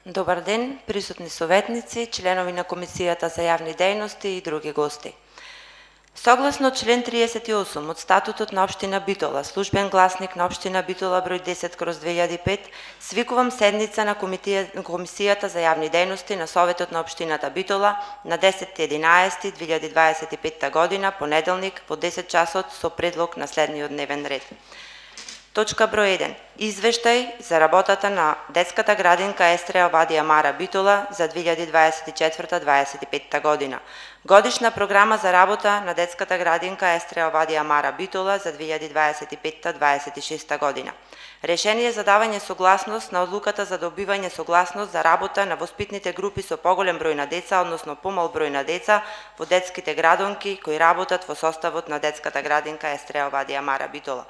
Добар ден, присутни советници, членови на Комисијата за јавни дејности и други гости. Согласно член 38 од Статутот на Општина Битола, службен гласник на Општина Битола број 10/2005, свикувам седница на Комисијата за јавни дејности на Советот на Општината Битола на 10.11.2025 година, понеделник, во 10 часот со предлог на следниот дневен ред. Точка број 1. Извештај за работата на детската градинка Естреја Вадија Мара Битола за 2024-2025 година. Годишна програма за работа на детската градинка Естреја Вадија Мара Битола за 2025-2026 година. Решение за давање согласност на одлуката за добивање согласност за работа на воспитните групи со поголем број на деца, односно помал број на деца во детските градонки кои работат во составот на детската градинка Естреја Вадија Мара Битола.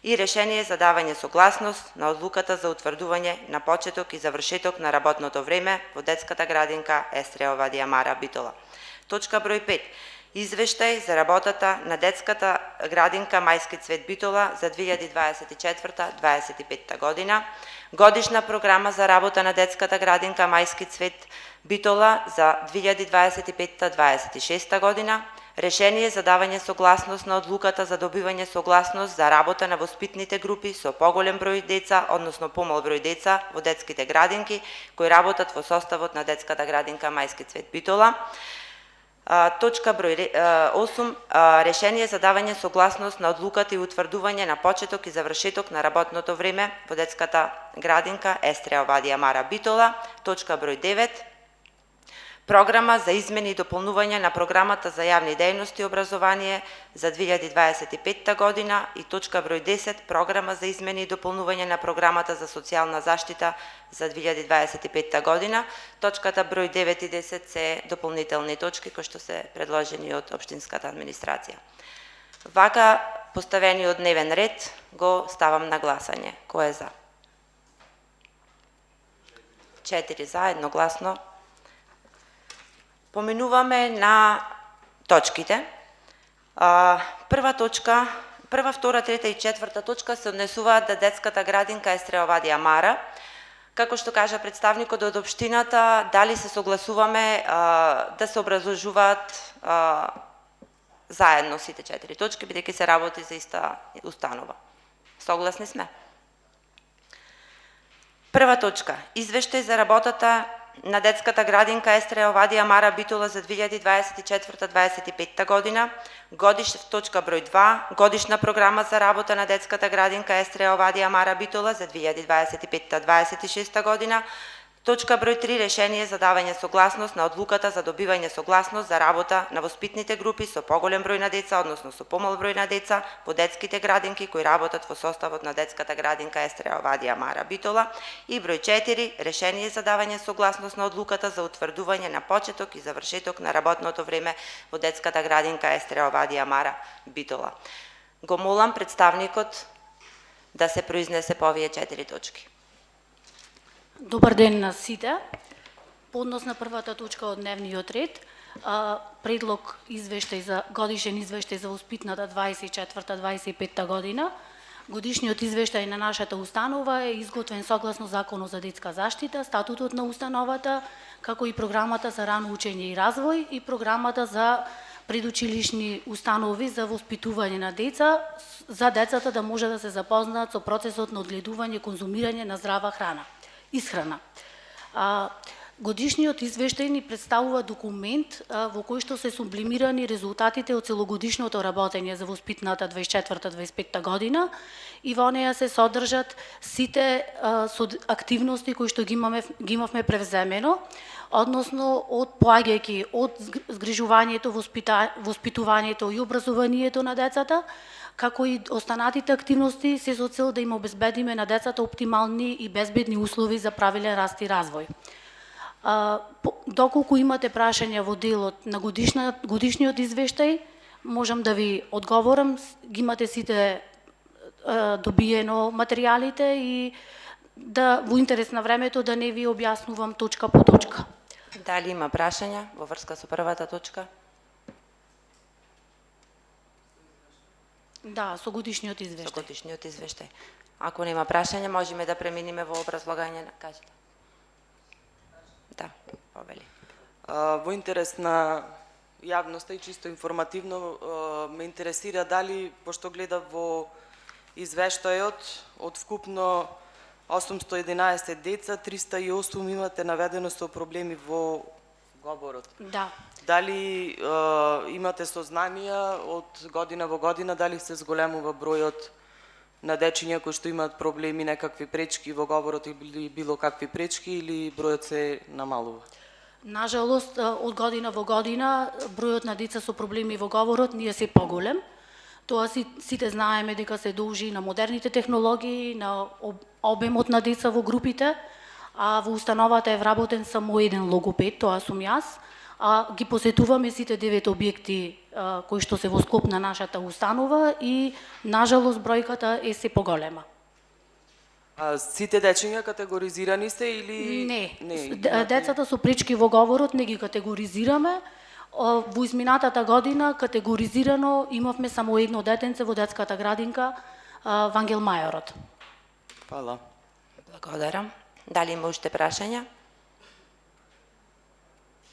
И решение за давање согласност на одлуката за утврдување на почеток и завршеток на работното време во детската градинка Естреја Вадија Мара Битола. Точка број 5. Извештај за работата на детската градинка Мајски цвет Битола за 2024-2025 година. Годишна програма за работа на детската градинка Мајски цвет Битола за 2025-2026 година. Решение за давање согласност на одлуката за добивање согласност за работа на воспитните групи со поголем број деца, односно помал број деца во детските градинки кои работат во составот на детската градинка Мајски цвет Битола. Точка број 8. Решение за давање согласност на одлуката и утврдување на почеток и завршеток на работното време во детската градинка Естреја Вадија Мара Битола. Точка број 9. Програма за измени и дополнување на програмата за јавни дејности и образование за 2025 година и точка број 10. Програма за измени и дополнување на програмата за социјална заштита за 2025 година. Точката број 9 и 10 се дополнителни точки кои што се предложени од Општинската администрација. Вака поставениот дневен ред го ставам на гласање. Кој е за? 4 за, едногласно. Поминуваме на точките. Прва точка, прва, втора, трета и четврта точка се однесуваат до детската градинка Естреја Вадија Мара. Како што кажа представникот од општината, дали се согласуваме да се образложуваат заедно сите 4 точки, бидејќи се работи за иста установа. Согласни сме? Прва точка. Извештај за работата на детската градинка Естреја Вадија Мара Битола за 2024-2025 година. Точка број 2. Годишна програма за работа на детската градинка Естреја Вадија Мара Битола за 2025-2026 година. Точка број 3. Решение за давање согласност на одлуката за добивање согласност за работа на воспитните групи со поголем број на деца, односно со помал број на деца во детските градинки кои работат во составот на детската градинка Естреја Вадија Мара Битола. И број 4. Решение за давање согласност на одлуката за утврдување на почеток и завршеток на работното време во детската градинка Естреја Вадија Мара Битола. Го молам представникот да се произнесе по овие 4 точки. Добар ден на сите. По однос на првата точка од дневниот ред, предлог годишен извештај за воспитната 24-25 година. Годишниот извештај на нашата установа е изготвен согласно Законот за детска заштита, статутот на установата, како и програмата за рано учење и развој и програмата за предучилишни установи за воспитување на деца, за децата да може да се запознаат со процесот на одгледување и конзумирање на здрава храна. Исхрана. Годишниот извештај ни представува документ во кој што се сублимирани резултатите од целогодишното работење за воспитната 24-25 година и во неја се содржат сите активности кои што ги имавме превземено, односно од поаѓајќи од згрижувањето, воспитувањето и образованието на децата, како и останатите активности се со цел да им обезбедиме на децата оптимални и безбедни услови за правилен раст и развој. Доколку имате прашања во делот на годишниот извештај, можам да ви одговорам, ги имате сите добиено материјалите и да во интерес на времето да не ви објаснувам точка по точка. Дали има прашања во врска со првата точка? Да, со годишниот извештај. Со годишниот извештај. Ако нема прашања, можеме да преминиме во образлагање на кажете. листа. Повели. Во интерес на јавноста и чисто информативно ме интересира дали, пошто гледав во извештајот, од вкупно 811 деца, 308 имате наведено со проблеми во говорот. Да. Дали имате сознанија од година во година, дали се зголемува бројот на дечиња кои што имаат проблеми, некакви пречки во говорот или било какви пречки, или бројот се намалува? Нажалост, од година во година, бројот на деца со проблеми во говорот ние се поголем. Тоа сите знаеме дека се должи на модерните технологии, на обемот на деца во групите, а во установата е вработен само еден логопед, тоа сум јас, а ги посетуваме сите 9 објекти кои што се во склоп на нашата установа и, нажалост, бројката е се поголема. Сите дечиња категоризирани се или... Не. Децата со пречки во говорот не ги категоризираме. Во изминатата година категоризирано имавме само едно детенце во детската градинка Вангел Мајорот. Фала. Благодарам. Дали има уште прашања?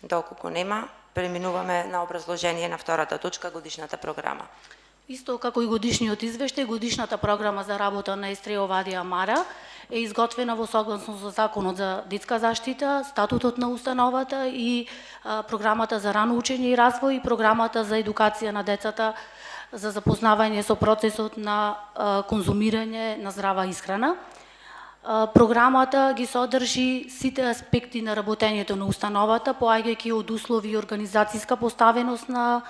Доколку нема, преминуваме на образложение на втората точка, годишната програма. Исто како и годишниот извештај, годишната програма за работа на Естрео Вадија Мара е изготвена во согласно со Законот за детска заштита, статутот на установата и програмата за рано учење и развој и програмата за едукација на децата за запознавање со процесот на конзумирање на здрава исхрана. Програмата ги содржи сите аспекти на работењето на установата, поаѓајќи од услови и организацијска поставеност на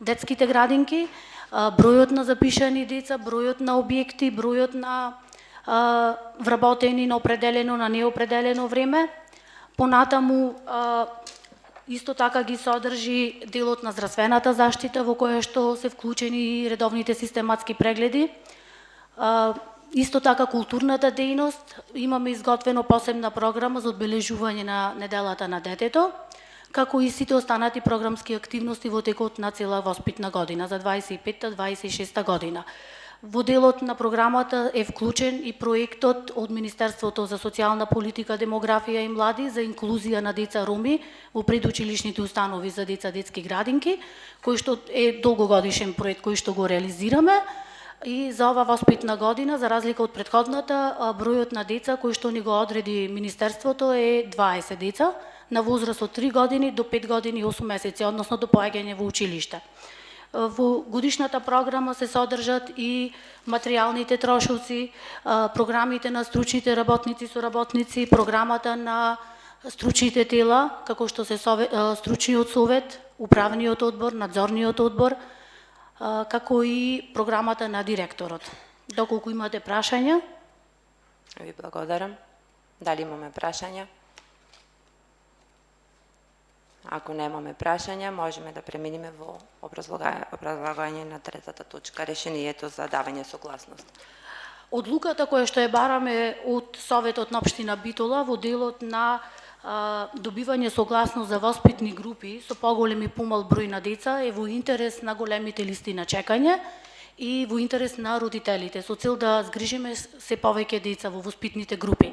детските градинки, бројот на запишани деца, бројот на објекти, бројот на вработени на определено, на неопределено време. Понатаму, исто така ги содржи делот на здравствената заштита, во која што се вклучени редовните систематски прегледи. Исто така културната дејност, имаме изготвено посебна програма за одбележување на неделата на детето, како и сите останати програмски активности во текот на цела воспитна година, за 25-26 година. Во делот на програмата е вклучен и проектот од Министерството за социјална политика, демографија и млади за инклузија на деца роми во предучилишните установи за деца детски градинки, кој што е долгогодишен проект кој што го реализираме. И за ова воспитна година, за разлика од претходната, бројот на деца кои што ни го одреди Министерството е 20 деца на возраст од 3 години до 5 години и 8 месеци, односно до поаѓање во училиште. Во годишната програма се содржат и материјалните трошоци, програмите на стручните работници, соработници, програмата на стручните тела, како што се стручниот совет, управниот одбор, надзорниот одбор, како и програмата на директорот. Доколку имате прашања? Ви благодарам. Дали имаме прашања? Ако немаме прашања, можеме да преминеме во образлагање на третата точка, решението за давање согласност. Одлуката која што ја бараме од Советот на општина Битола во делот на добивање согласност за воспитни групи со поголем и помал број на деца е во интерес на големите листи на чекање и во интерес на родителите, со цел да згрижиме се повеќе деца во воспитните групи.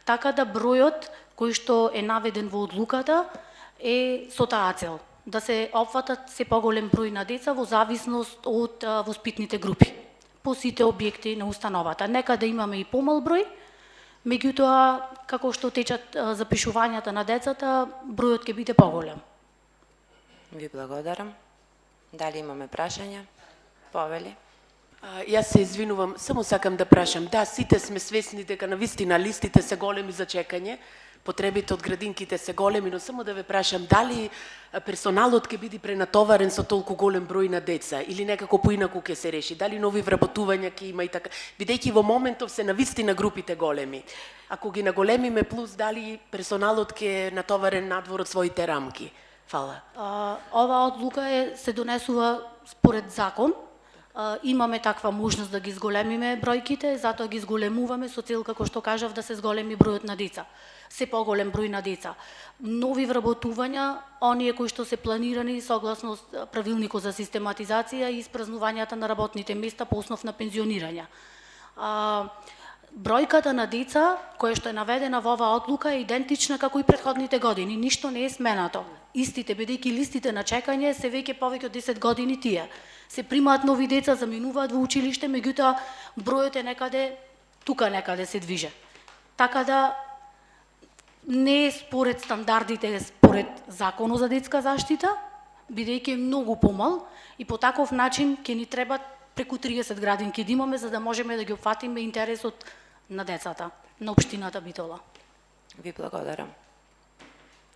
Така да бројот кој што е наведен во одлуката е со таа цел, да се опфатат се поголем број на деца во зависност од воспитните групи по сите објекти на установата. Некаде имаме и помал број, меѓутоа, како што течат запишувањата на децата, бројот ќе биде поголем. Ви благодарам. Дали имаме прашања? Повели. Јас се извинувам, само сакам да прашам. Да, сите сме свесни дека навистина листите се големи за чекање, потребите од градинките се големи, но само да ве прашам, дали персоналот ќе биде пренатоварен со толку голем број на деца или некако поинаку ќе се реши? Дали нови вработувања ќе има и така? Бидејќи во моментов се навистина групите големи. Ако ги наголемиме плюс, дали персоналот ќе е натоварен надвор од своите рамки? Фала. Ова одлука се донесува според закон. Имаме таква можност да ги зголемиме бројките, затоа ги зголемуваме со цел, како што кажав, да се зголеми бројот на деца. Се поголем број на деца. Нови вработувања, оние кои што се планирани согласно правилникот за систематизација и испразнувањата на работните места по основ на пензионирање. Бројката на деца која што е наведена во оваа одлука е идентична како и претходните години, ништо не е сменато. Истите, бидејќи листите на чекање се веќе повеќе од 10 години тие. Се примаат нови деца, заминуваат во училиште, меѓутоа бројот е некаде, тука некаде се движе. Така да не е според стандардите, според Законот за детска заштита, бидејќи е многу помал и по таков начин ќе ни треба преку 30 градинки да имаме за да можеме да ги опфатиме интересот на децата, на општината Битола. Ви благодарам.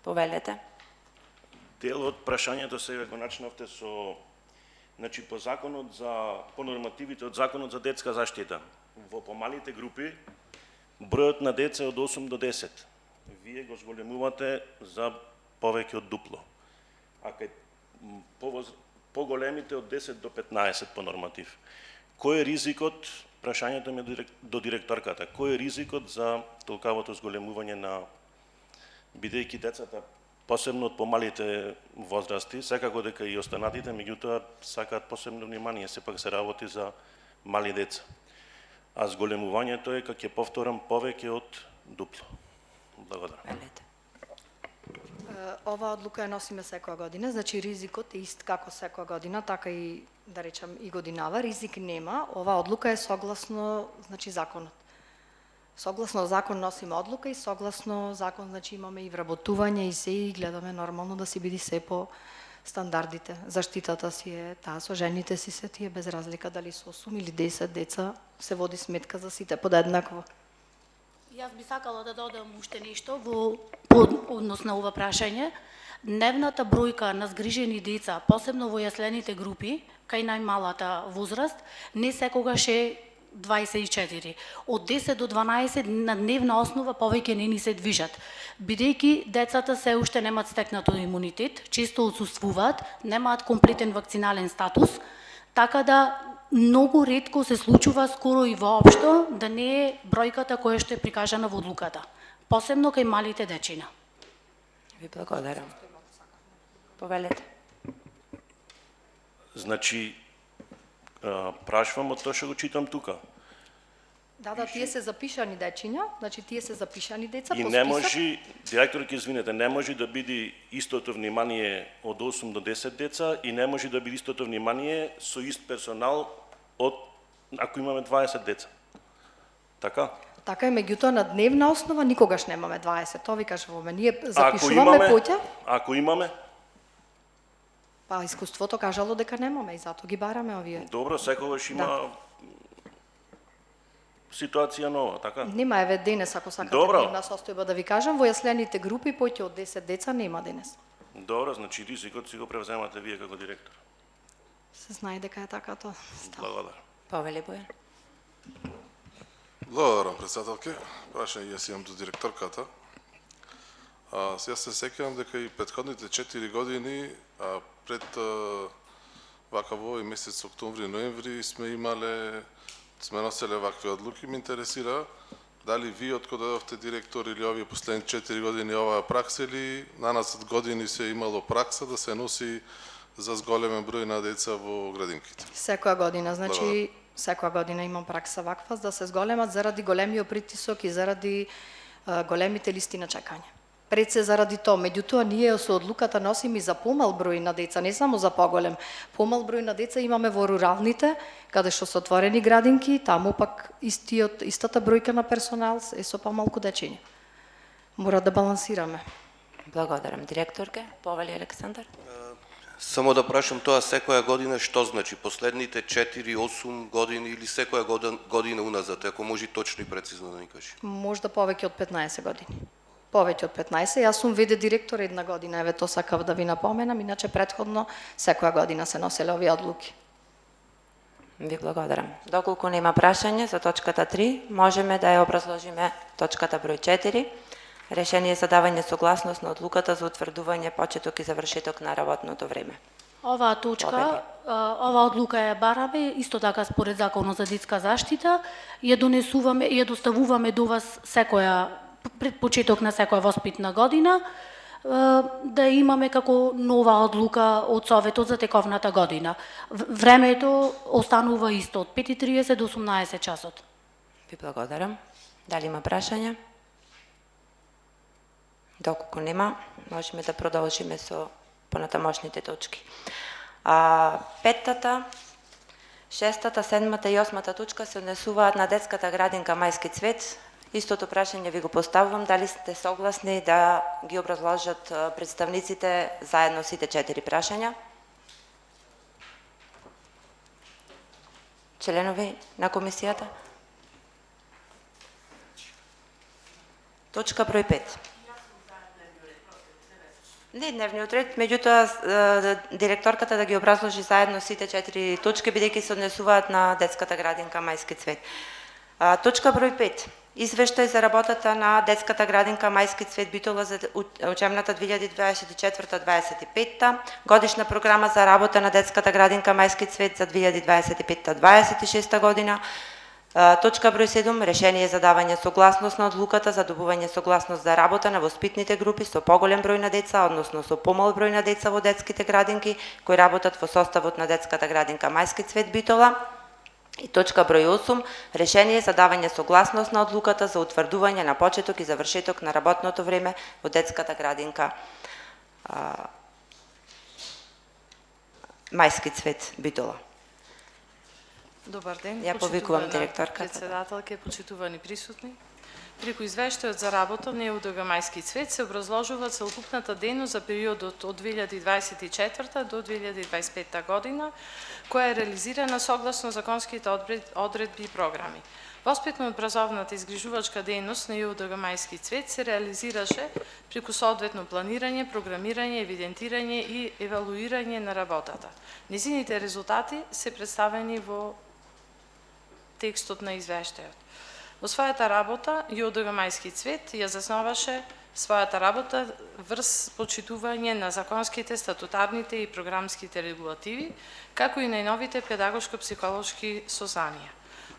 Повелете. Дел од прашањето сега го начнавте со, значи по законот по нормативите од Законот за детска заштита. Во помалите групи бројот на деца е од 8 до 10. Вие го зголемувате за повеќе од дупло. А кај поголемите од 10 до 15 по норматив. Кој е ризикот, прашањето ми до директорката, кој е ризикот за толкавото зголемување на, бидејќи децата, посебно од помалите возрасти, секако дека и останатите, меѓутоа сакаат посебно внимание, сепак се работи за мали деца. А зголемувањето е, како ќе повторам, повеќе од дупло. Благодарам. Повелете. Ова одлука ја носиме секоја година, значи ризикот е ист како секоја година, така и да речам и годинава, ризик нема. Ова одлука е согласно значи законот. Согласно закон носиме одлука и согласно закон значи имаме и вработување и се и гледаме нормално да си биде се по стандардите. Заштитата си е таа со жените си се тие без разлика дали со 8 или 10 деца се води сметка за сите подеднакво. Јас би сакала да додам уште нешто во однос на ова прашање. Дневната бројка на згрижени деца, посебно во јаслените групи, кај најмалата возраст, не секогаш е 24. Од 10 до 12 на дневна основа повеќе не ни се движат. Бидејќи децата се уште немаат стекнато имунитет, често отсуствуваат, немаат комплетен вакцинален статус, така да многу ретко се случува, скоро и воопшто, да не е бројката која што е прикажана во одлуката. Посебно кај малите дечина. Ви благодарам. Повелете. Значи, прашвам од тоа што го читам тука. Да, тие се запишани дечиња, значи тие се запишани деца И по не список. може, директорке, извинете, не може да биде истото внимание од 8 до 10 деца и не може да биде истото внимание со ист персонал од, ако имаме 20 деца. Така? Така е, меѓутоа на дневна основа никогаш немаме 20. Тоа ви кажуваме. Ние запишуваме поќе, Ако имаме, па искуството кажало дека немаме и затоа ги бараме овие. добро, секогаш има ситуација нова, така? Нема еве денес, ако сакате Добро. дневна состојба да ви кажам, во јаслените групи поќе од 10 деца нема денес. Добро, значи ризикот си го превземате вие како директор. Се знае дека е така тоа. Благодарам. Повели Бојан. Благодарам, председателке. Прашање јас имам до директорката. Сега се сеќавам дека и претходните 4 години пред вака во овој месец октомври-ноември сме носеле вакви одлуки. Ме интересира дали вие од кога дојдовте директор или овие последни 4 години оваа пракса или наназад години се имало пракса да се носи за зголемен број на деца во градинките. Секоја година, значи секоја година имам пракса ваква да се зголемат заради големиот притисок и заради големите листи на чекање. Пред се заради тоа, меѓутоа ние со одлуката носиме и за помал број на деца, не само за поголем. Помал број на деца имаме во руралните, каде што се отворени градинки, таму пак истата бројка на персонал е со помалку дечиња. Мора да балансираме. Благодарам. Директорке, повели Александар. Само да прашам тоа секоја година што значи? Последните 4-8 години или секоја година уназад? Ако може точно и прецизно да ни кажи. Можда повеќе од 15 години. Повеќе од 15. Јас сум ВД директор една година, еве тоа сакав да ви напоменам, иначе претходно секоја година се носеле овие одлуки. Ви благодарам. Доколку нема прашање за точката 3, можеме да ја образложиме точката број 4. Решение за давање согласност на одлуката за утврдување почеток и завршеток на работното време. Оваа точка, оваа одлука ја бараме, исто така според Законот за детска заштита, ја донесуваме, ја доставуваме до вас секоја пред почеток на секоја воспитна година, да имаме како нова одлука од Советот за тековната година. Времето останува исто од 5:30 до 18 часот. Ви благодарам. Дали има прашања? Доколку нема, можеме да продолжиме со понатамошните точки. Петтата, шестата, седмата и осмата точка се однесуваат на детската градинка Мајски цвет. Истото прашање ви го поставувам, дали сте согласни да ги образложат представниците заедно сите 4 прашања? Членови на комисијата? Точка број 5. Не дневниот ред, меѓутоа директорката да ги образложи заедно сите 4 точки, бидејќи се однесуваат на детската градинка Мајски цвет. Точка број 5. Извештај за работата на детската градинка Мајски цвет Битола за учебната 2024-25, годишна програма за работа на детската градинка Мајски цвет за 2025-26 година. Точка број 7. Решение за давање согласност на одлуката за добување согласност за работа на воспитните групи со поголем број на деца, односно со помал број на деца во детските градинки кои работат во составот на детската градинка Мајски цвет Битола. И точка број 8. Решение за давање согласност на одлуката за утврдување на почеток и завршеток на работното време во детската градинка Мајски цвет Битола. Добар ден. Ја повикувам директорката. Председателке, почитувани присутни. Преку извештајот за работа на ЕУДГ Мајски цвет се образложува целокупната дејност за периодот од 2024 до 2025 година, која е реализирана согласно законските одредби и програми. Воспитно-образовната изгрижувачка дејност на ЕУДГ Мајски цвет се реализираше преку соодветно планирање, програмирање, евидентирање и евалуирање на работата. Незините резултати се представени во текстот на извештајот. Во својата работа, ЈОДГ Мајски цвет ја засноваше својата работа врз почитување на законските, статутарните и програмските регулативи, како и најновите педагошко-психолошки сознанија.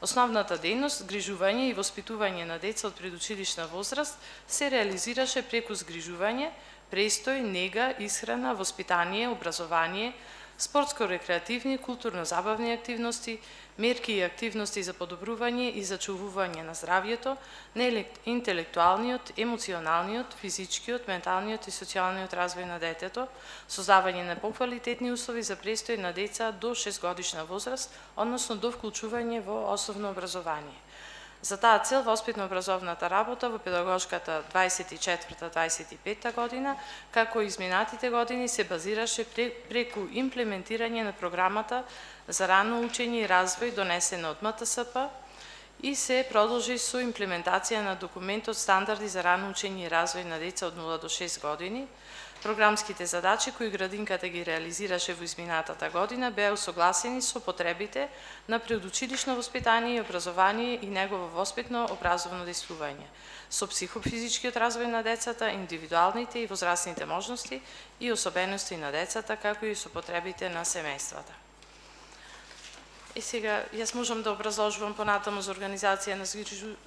Основната дејност, згрижување и воспитување на деца од предучилишна возраст се реализираше преку згрижување, престој, нега, исхрана, воспитание, образование, спортско-рекреативни, културно-забавни активности, мерки и активности за подобрување и зачувување на здравјето, на интелектуалниот, емоционалниот, физичкиот, менталниот и социјалниот развој на детето, создавање на поквалитетни услови за престој на деца до 6 годишна возраст, односно до вклучување во основно образование. За таа цел воспитно-образовната работа во педагошката 24-25 година, како и изминатите години, се базираше преку имплементирање на програмата за рано учење и развој донесена од МТСП и се продолжи со имплементација на документот стандарди за рано учење и развој на деца од 0 до 6 години. Програмските задачи кои градинката ги реализираше во изминатата година беа усогласени со потребите на предучилишно воспитание и образование и негово воспитно-образовно действување, со психофизичкиот развој на децата, индивидуалните и возрастните можности и особености на децата, како и со потребите на семејствата. И сега, јас можам да образложувам понатаму за организација на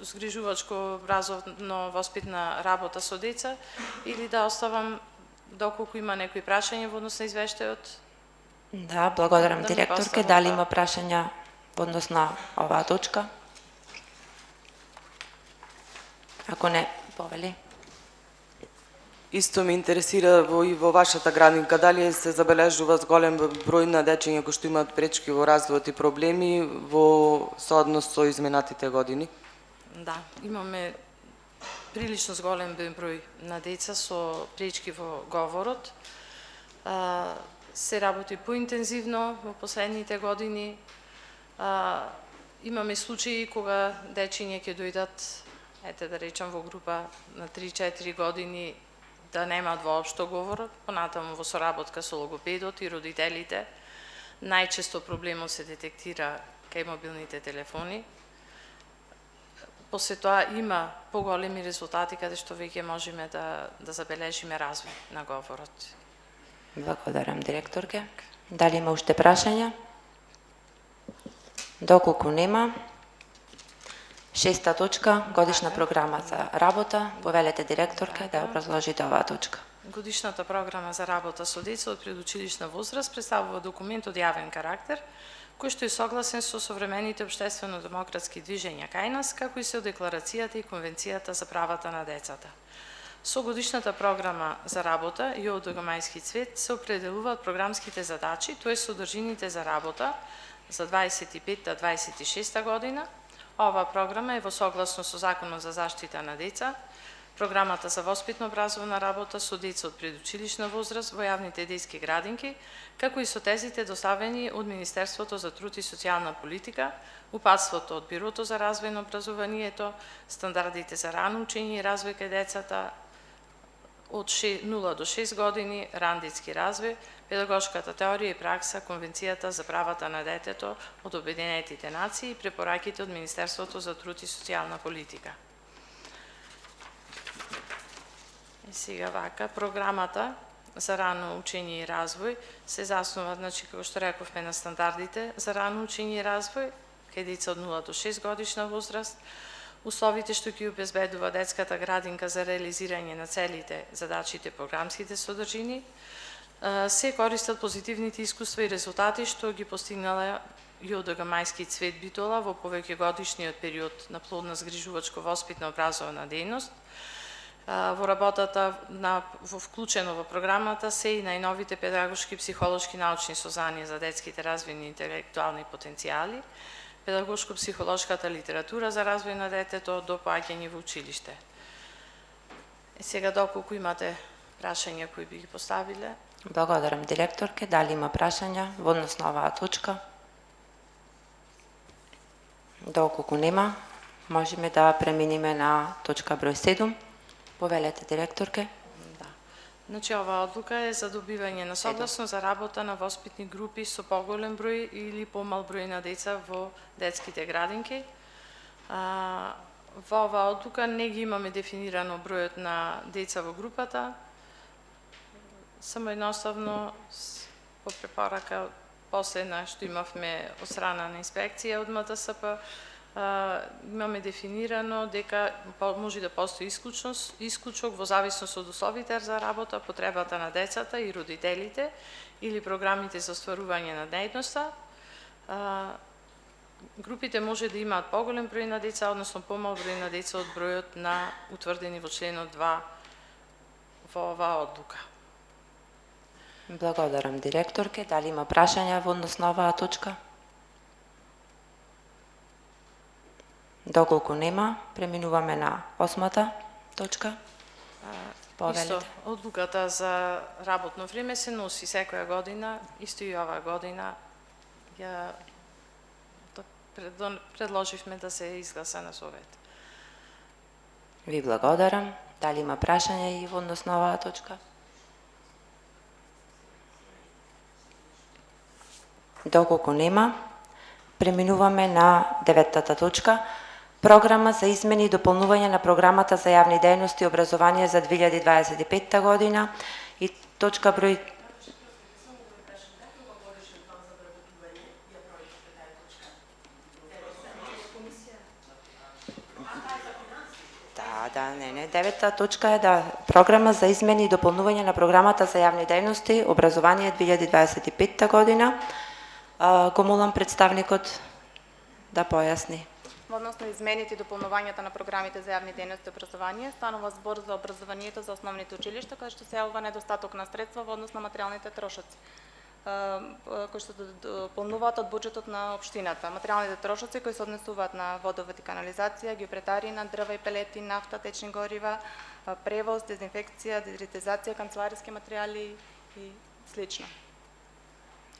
згрижувачко образовно воспитна работа со деца или да оставам доколку има некои прашања во однос на извештајот? Да, благодарам директорке. Дали има прашања во однос на оваа точка? Ако не, повели. Исто ме интересира и во вашата градинка, дали се забележува голем број на дечиња кои што имаат пречки во развојот и проблеми во сооднос со изминатите години? Да, имаме прилично зголем број на деца со пречки во говорот. Се работи поинтензивно во последните години. Имаме случаи кога дечиња ќе дојдат, ете да речам, во група на 3-4 години да немаат воопшто говор, понатаму во соработка со логопедот и родителите. Најчесто проблемот се детектира кај мобилните телефони. После тоа има поголеми резултати каде што веќе можеме да забележиме развој на говорот. Благодарам директорке. Дали има уште прашања? Доколку нема, шеста точка, годишна програма за работа. Повелете директорке да образложите оваа точка. Годишната програма за работа со деца од предучилишна возраст представува документ од јавен карактер, кој што е согласен со современите општествено-демократски движења кај нас, како и со Декларацијата и Конвенцијата за правата на децата. Со годишната програма за работа ЈОДГ Мајски цвет се определуваат програмските задачи, тоа е содржините за работа за 25-26 година. Ова програма е во согласно со Законот за заштита на деца, програмата за воспитно-образовна работа со деца од предучилишна возраст во јавните детски градинки, како и со тезите доставени од Министерството за труд и социјална политика, упатството од Бирото за развој на образованието, стандардите за рано учење и развој кај децата од 0 до 6 години, ран детски развој, педагошката теорија и пракса, Конвенцијата за правата на детето од Обединетите нации и препораките од Министерството за труд и социјална политика. И сега вака, програмата за рано учење и развој се заснува, значи, како што рековме, на стандардите за рано учење и развој, кај деца од 0 до 6 годишна возраст, условите што ќе обезбедува детската градинка за реализирање на целите, задачите, програмските содржини, се користат позитивните искуства и резултати што ги постигнала ЈОДГ Мајски цвет Битола во повеќегодишниот период на плодна згрижувачко воспитна образовна дејност. Во работата во вклучено во програмата се и најновите педагошки, психолошки, научни сознанија за детските развојни интелектуални потенцијали, педагошко-психолошката литература за развој на детето до поаѓање во училиште. Сега доколку имате прашања кои би ги поставиле? Благодарам, директорке. Дали има прашања во однос на оваа точка? Доколку нема, можеме да преминиме на точка број 7. Повелете, директорке. Да. Значи, оваа одлука е за добивање на согласно за работа на воспитни групи со поголем број или помал број на деца во детските градинки. Во оваа одлука не ги имаме дефинирано бројот на деца во групата, само едноставно по препорака последна што имавме од страна на инспекција од МТСП, имаме дефинирано дека може да постои исклучок во зависност од условите за работа, потребата на децата и родителите или програмите за остварување на дејноста. Групите може да имаат поголем број на деца, односно помал број на деца од бројот на утврдени во членот 2 во оваа одлука. Благодарам, директорке. Дали има прашања во однос на оваа точка? Доколку нема, преминуваме на 8-та точка. Исто, одлуката за работно време се носи секоја година, исто и оваа година ја предложивме да се изгласа на совет. Ви благодарам. Дали има прашања и во однос на оваа точка? Доколку нема, преминуваме на 9-та точка. Програма за измени и дополнување на програмата за јавни дејности и образование за 2025 година и точка број не, 9-та точка е да програма за измени и дополнување на програмата за јавни дејности образование 2025 година. Го молам представникот да појасни. Во однос на измените и дополнувањата на програмите за јавни дејности и образование, станува збор за образованието за основните училишта, каде што се јавува недостаток на средства во однос на материјалните трошоци, кои што дополнуваат од буџетот на општината. Материјалните трошоци кои се однесуваат на водовод и канализација, геопретарина, дрва и пелети, нафта, течни горива, превоз, дезинфекција, дезинфекција, канцелариски материјали и слично.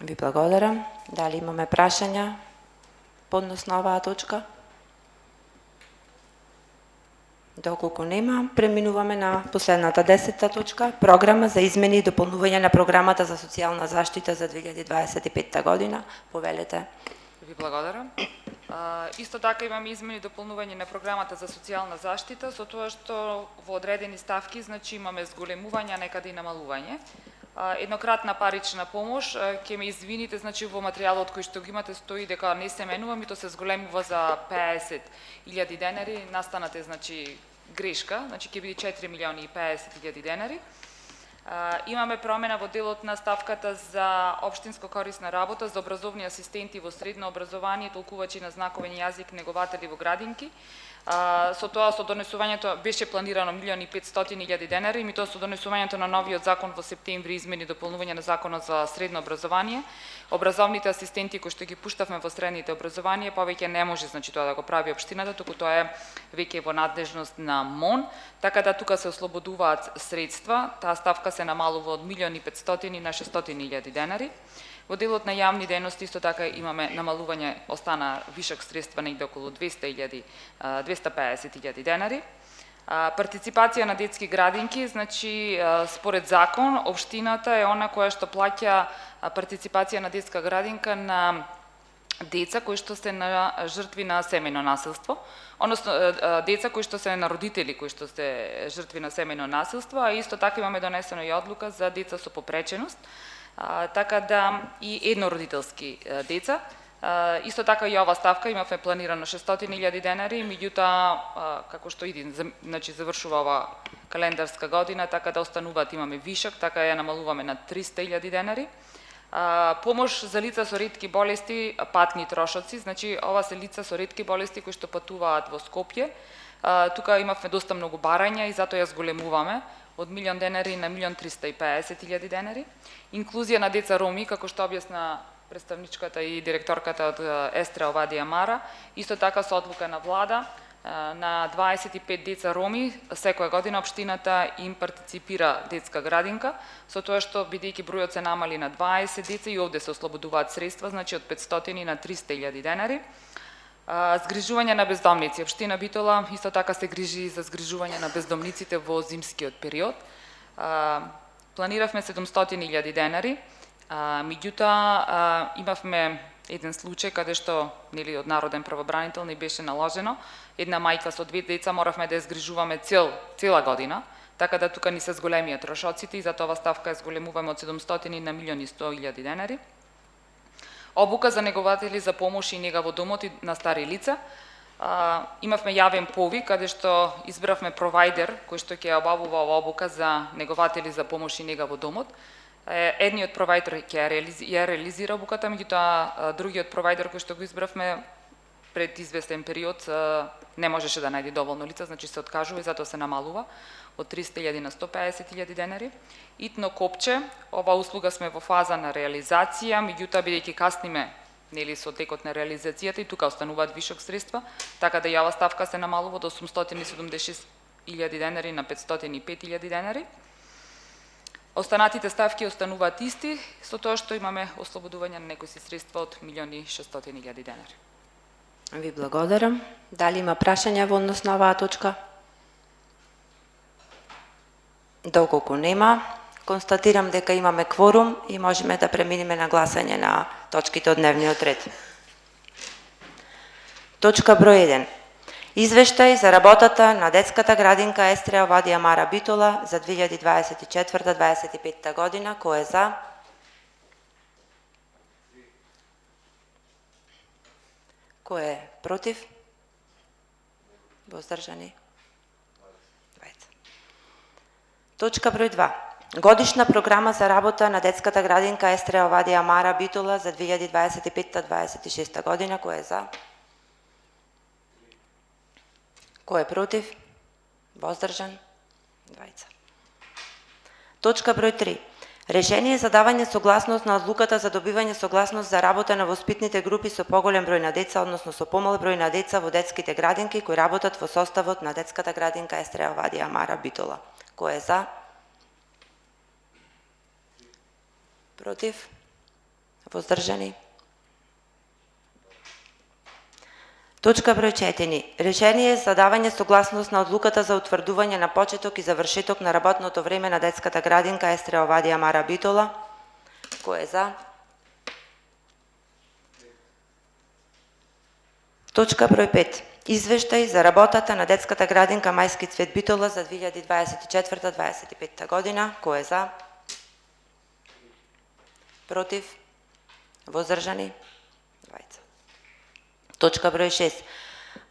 Ви благодарам. Дали имаме прашања по однос на оваа точка? Доколку нема, преминуваме на последната 10-та точка, програма за измени и дополнување на програмата за социјална заштита за 2025 година. Повелете. Ви благодарам. Исто така имаме измени и дополнување на програмата за социјална заштита, со тоа што во одредени ставки, значи имаме зголемување, а некаде и намалување. Еднократна парична помош, ќе ме извините, значи во материјалот кој што го имате стои дека не се менува, мито се зголемува за 50.000 денари, настанате значи грешка, значи ќе биде 4.050.000 денари. Имаме промена во делот на ставката за општинско корисна работа за образовни асистенти во средно образование, толкувачи на знаковен јазик, негователи во градинки. Со тоа, со донесувањето, беше планирано 1.500.000 денари, и тоа со донесувањето на новиот закон во септември, измени и дополнување на законот за средно образование, образовните асистенти кои што ги пуштавме во средните образование, повеќе не може, значи, тоа да го прави општината, туку тоа е веќе во надлежност на МОН, така да тука се ослободуваат средства, таа ставка се намалува од 1.500.000 на 600.000 денари. Во делот на јавни дејности исто така имаме намалување, остана вишок средства негде околу 250.000 денари. Партиципација на детски градинки, значи според закон, општината е она која што плаќа партиципација на детска градинка на деца кои што се на жртви на семејно насилство, односно деца кои што се на родители кои што се жртви на семејно насилство, а исто така имаме донесено и одлука за деца со попреченост, така да и еднородителски деца. Исто така и ова ставка имавме планирано 600.000 денари, меѓутоа како што значи завршува ова календарска година, така да остануваат, имаме вишок, така ја намалуваме на 300.000 денари. Помош за лица со ретки болести, патни трошоци, значи ова се лица со ретки болести кои што патуваат во Скопје. Тука имавме доста многу барања и затоа ја зголемуваме од 1.000.000 денари на 1.350.000 денари. Инклузија на деца роми, како што објасна представничката и директорката од Естра Овадија Мара, исто така со одлука на влада, на 25 деца роми, секоја година општината им партиципира детска градинка, со тоа што бидејќи бројот се намали на 20 деца и овде се ослободуваат средства, значи од 500 на 300.000 денари. Згрижување на бездомници. Општина Битола исто така се грижи за згрижување на бездомниците во зимскиот период. Планиравме 700.000 денари, меѓутоа имавме еден случај каде што од народен правобранител не беше наложено. Една мајка со 2 деца моравме да ја згрижуваме цела година, така да тука ни се зголемија трошоците и затоа ова ставка ја зголемуваме од 700 на 1.100.000 денари. Обука за негователи за помош и нега во домот и на стари лица. Имавме јавен повик каде што избравме провајдер кој што ќе обавува ова обука за негователи за помош и нега во домот. Едниот провајдер ќе ја реализира обуката, меѓутоа другиот провајдер кој што го избравме пред известен период не можеше да најде доволно лица, значи се откажува и затоа се намалува од 300.000 на 150.000 денари. Итно Копче, ова услуга сме во фаза на реализација, меѓутоа бидејќи касниме со текот на реализацијата и тука остануваат вишок средства, така да и ова ставка се намалува од 876.000 денари на 505.000 денари. Останатите ставки остануваат исти, со тоа што имаме ослободување на некои средства од 1.600.000 денари. Ви благодарам. Дали има прашања во однос на оваа точка? Доколку нема, констатирам дека имаме кворум и можеме да преминеме на гласање на точките од дневниот ред. Точка број 1. Извештај за работата на детската градинка Естра Овадија Мара Битола за 2024-2025 година. Кој е за? Кој е против? Воздржани? Точка број 2. Годишна програма за работа на детската градинка Естра Овадија Мара Битола за 2025-2026 година. Кој е за? Кој е против? Воздржан? 2. Точка број 3. Решение за давање согласност на одлуката за добивање согласност за работа на воспитните групи со поголем број на деца, односно со помал број на деца во детските градинки кои работат во составот на детската градинка Естра Овадија Мара Битола. Кој е за? Против? Воздржани? Точка број 4. Решение за давање согласност на одлуката за утврдување на почеток и завршеток на работното време на детската градинка Естра Овадија Мара Битола. Кој е за? Точка број 5. Извештај за работата на детската градинка Мајски Цвет Битола за 2024-2025 година. Кој е за? Против? Воздржани? 2. Точка број 6.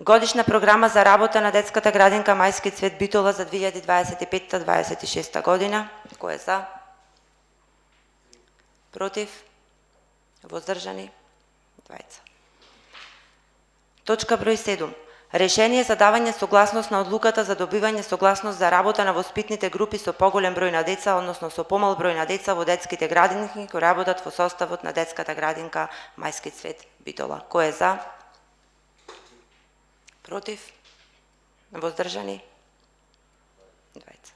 Годишна програма за работа на детската градинка Мајски цвет Битола за 2025-26 година. Кој е за? Против? Воздржани? Двајца. Точка број 7. Решение за давање согласност на одлуката за добивање согласност за работа на воспитните групи со поголем број на деца, односно со помал број на деца во детските градинки кои работат во составот на детската градинка Мајски цвет Битола. Кој е за? Против? Воздржани? Двајца.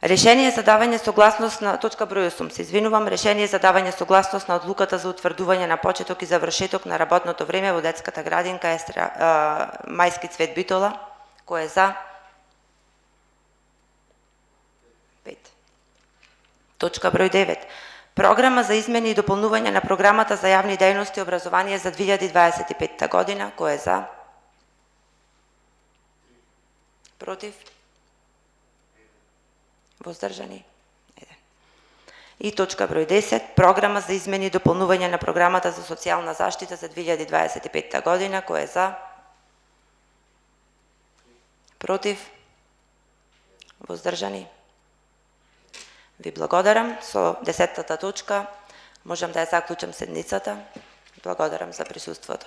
Решение за давање согласност на точка број 8. Се извинувам, решение за давање согласност на одлуката за утврдување на почеток и завршеток на работното време во детската градинка Мајски цвет Битола. Кој е за? 5. Точка број 9. Програма за измени и дополнување на програмата за јавни дејности и образование за 2025 година. Кој е за? Против? Воздржани? 1. И точка број 10. Програма за измени и дополнување на програмата за социјална заштита за 2025 година. Кој е за? Против? Воздржани? Ви благодарам. Со 10-та точка можам да ја заклучам седницата. Благодарам за присуството.